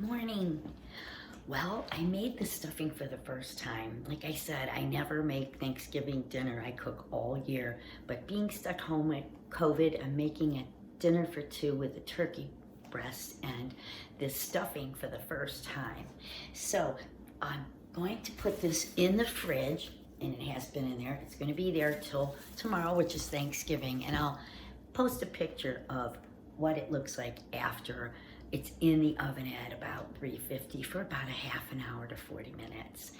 Morning. Well, I made the stuffing for the first time. Like I said, I never make Thanksgiving dinner. I cook all year. But being stuck home with COVID, I'm making a dinner for two with a turkey breast and this stuffing for the first time. So I'm going to put this in the fridge, and it has been in there. It's going to be there till tomorrow, which is Thanksgiving, and I'll post a picture of what it looks like after it's in the oven at about 350 for about a half an hour to 40 minutes.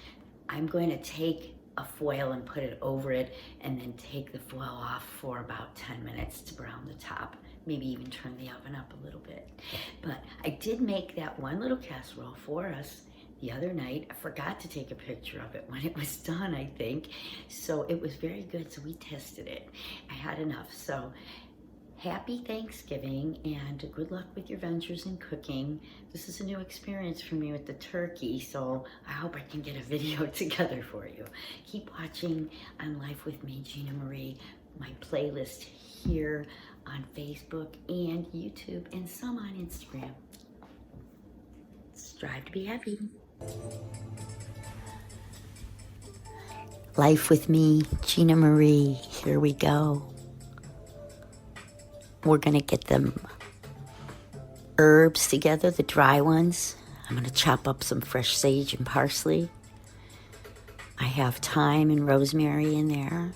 I'm going to take a foil and put it over it, and then take the foil off for about 10 minutes to brown the top. Maybe even turn the oven up a little bit. But I did make that one little casserole for us the other night. I forgot to take a picture of it when it was done, I think. So it was very good, so we tested it. I had enough. So happy Thanksgiving and good luck with your ventures in cooking. This is a new experience for me with the turkey, so I hope I can get a video together for you. Keep watching on Life with me, Gina Marie, my playlist here on Facebook and YouTube, and some on Instagram. Strive to be happy. Life with me, Gina Marie. Here we go. We're going to get them herbs together, the dry ones. I'm going to chop up some fresh sage and parsley. I have thyme and rosemary in there.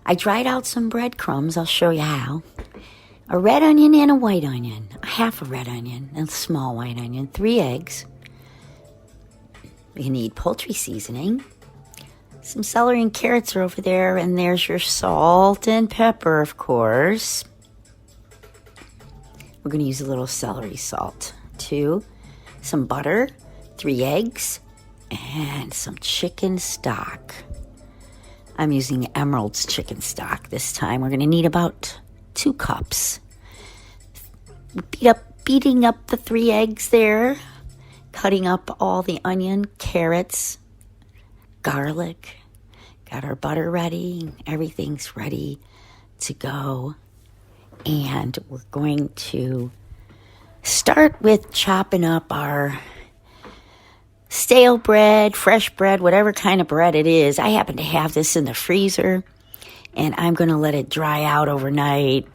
I dried out some breadcrumbs. I'll show you how. A red onion and a white onion. Half a red onion and a small white onion. 3 eggs. You need poultry seasoning. Some celery and carrots are over there. And there's your salt and pepper, of course. We're going to use a little celery salt, too. Some butter, 3 eggs, and some chicken stock. I'm using Emerald's chicken stock this time. We're going to need about 2 cups. Beating up the 3 eggs there, cutting up all the onion, carrots, garlic. Got our butter ready. Everything's ready to go. And we're going to start with chopping up our stale bread, fresh bread, whatever kind of bread it is. I happen to have this in the freezer, and I'm going to let it dry out overnight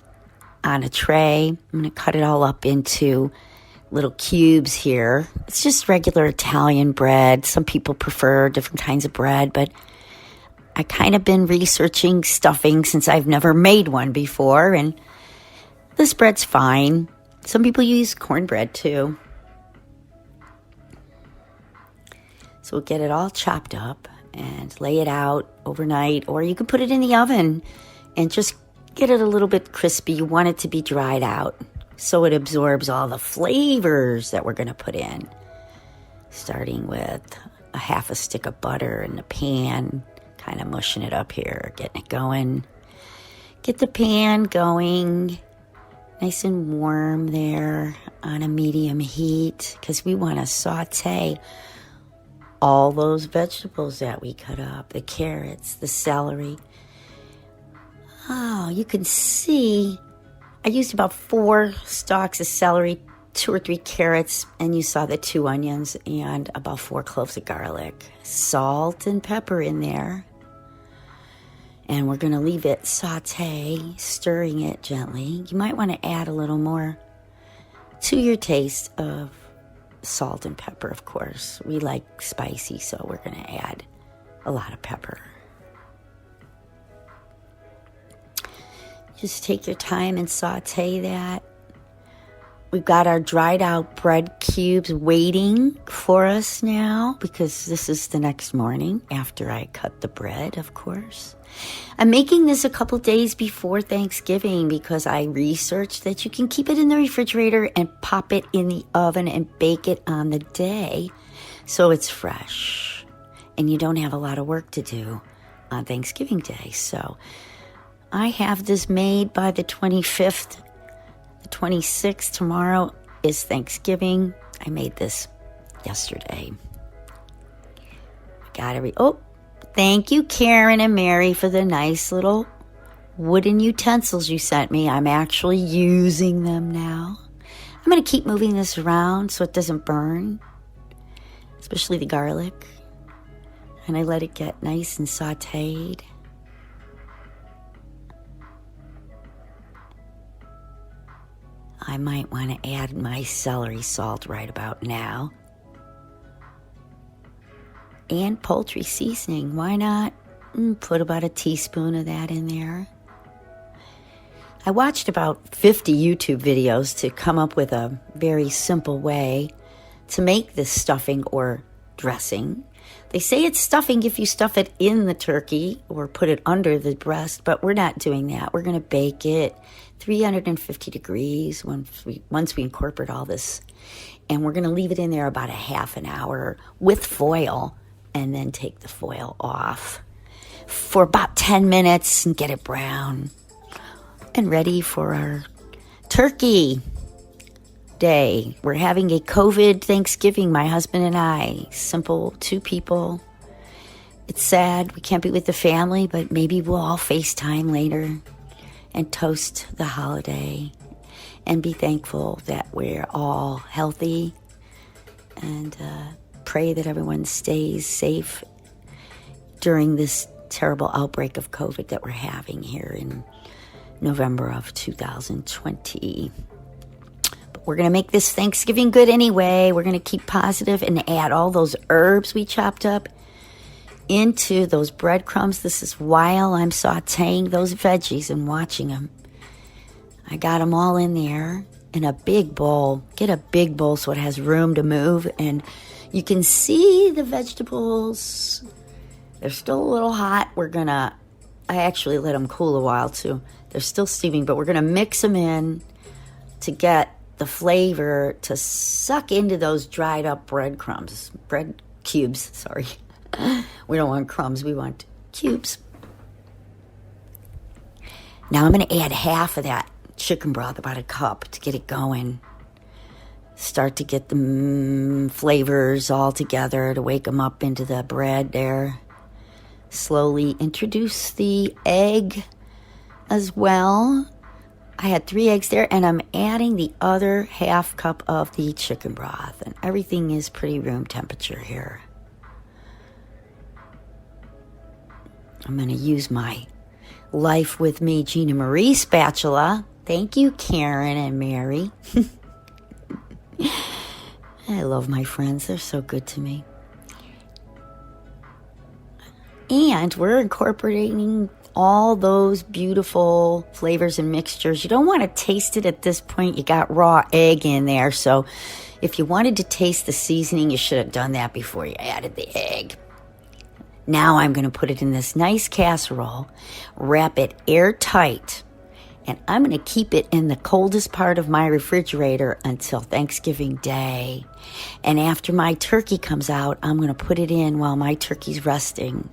on a tray. I'm going to cut it all up into little cubes here. It's just regular Italian bread. Some people prefer different kinds of bread, but I kind of been researching stuffing since I've never made one before, and this bread's fine. Some people use cornbread too. So we'll get it all chopped up and lay it out overnight, or you can put it in the oven and just get it a little bit crispy. You want it to be dried out so it absorbs all the flavors that we're going to put in. Starting with a half a stick of butter in the pan, kind of mushing it up here, getting it going. Get the pan going. Nice and warm there on a medium heat, because we want to saute all those vegetables that we cut up, the carrots, the celery. Oh, you can see I used about 4 stalks of celery, 2 or 3 carrots, and you saw the 2 onions and about 4 cloves of garlic. Salt and pepper in there. And we're going to leave it saute, stirring it gently. You might want to add a little more to your taste of salt and pepper, of course. We like spicy, so we're going to add a lot of pepper. Just take your time and saute that. We've got our dried out bread cubes waiting for us now, because this is the next morning after I cut the bread, of course. I'm making this a couple days before Thanksgiving because I researched that you can keep it in the refrigerator and pop it in the oven and bake it on the day so it's fresh and you don't have a lot of work to do on Thanksgiving Day. So I have this made by the 25th. The 26th, tomorrow, is Thanksgiving. I made this yesterday. Thank you, Karen and Mary, for the nice little wooden utensils you sent me. I'm actually using them now. I'm going to keep moving this around so it doesn't burn, especially the garlic. And I let it get nice and sauteed. I might want to add my celery salt right about now. And poultry seasoning. Why not put about a teaspoon of that in there? I watched about 50 YouTube videos to come up with a very simple way to make this stuffing or dressing. They say it's stuffing if you stuff it in the turkey or put it under the breast, but we're not doing that. We're going to bake it 350 degrees once we incorporate all this. And we're going to leave it in there about a half an hour with foil and then take the foil off for about 10 minutes and get it brown and ready for our turkey day. We're having a COVID Thanksgiving, my husband and I. Simple, 2 people. It's sad we can't be with the family, but maybe we'll all FaceTime later and toast the holiday and be thankful that we're all healthy and pray that everyone stays safe during this terrible outbreak of COVID that we're having here in November of 2020. We're going to make this Thanksgiving good anyway. We're going to keep positive and add all those herbs we chopped up into those breadcrumbs. This is while I'm sauteing those veggies and watching them. I got them all in there in a big bowl. Get a big bowl so it has room to move. And you can see the vegetables. They're still a little hot. I actually let them cool a while too. They're still steaming, but we're going to mix them in to get the flavor to suck into those dried up bread cubes, sorry. We don't want crumbs, we want cubes. Now I'm going to add half of that chicken broth, about a cup, to get it going. Start to get the flavors all together, to wake them up into the bread there. Slowly introduce the egg as well. I had 3 eggs there, and I'm adding the other half cup of the chicken broth. And everything is pretty room temperature here. I'm going to use my Life With Me Gina Marie spatula. Thank you, Karen and Mary. I love my friends. They're so good to me. And we're incorporating all those beautiful flavors and mixtures. You don't want to taste it at this point. You got raw egg in there. So if you wanted to taste the seasoning, you should have done that before you added the egg. Now I'm going to put it in this nice casserole, wrap it airtight, and I'm going to keep it in the coldest part of my refrigerator until Thanksgiving Day. And after my turkey comes out, I'm going to put it in while my turkey's resting.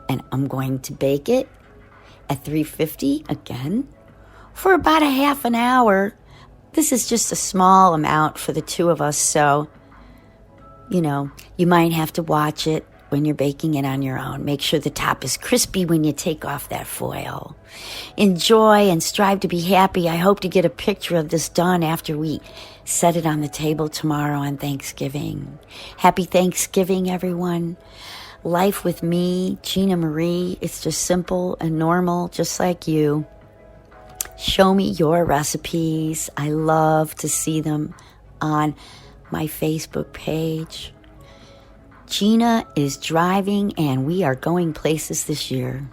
And I'm going to bake it at 350 again for about a half an hour. This is just a small amount for the 2 of us, so, you might have to watch it when you're baking it on your own. Make sure the top is crispy when you take off that foil. Enjoy and strive to be happy. I hope to get a picture of this done after we set it on the table tomorrow on Thanksgiving. Happy Thanksgiving, everyone. Life with me, Gina Marie. It's just simple and normal, just like you. Show me your recipes. I love to see them on my Facebook page. Gina is driving, and we are going places this year.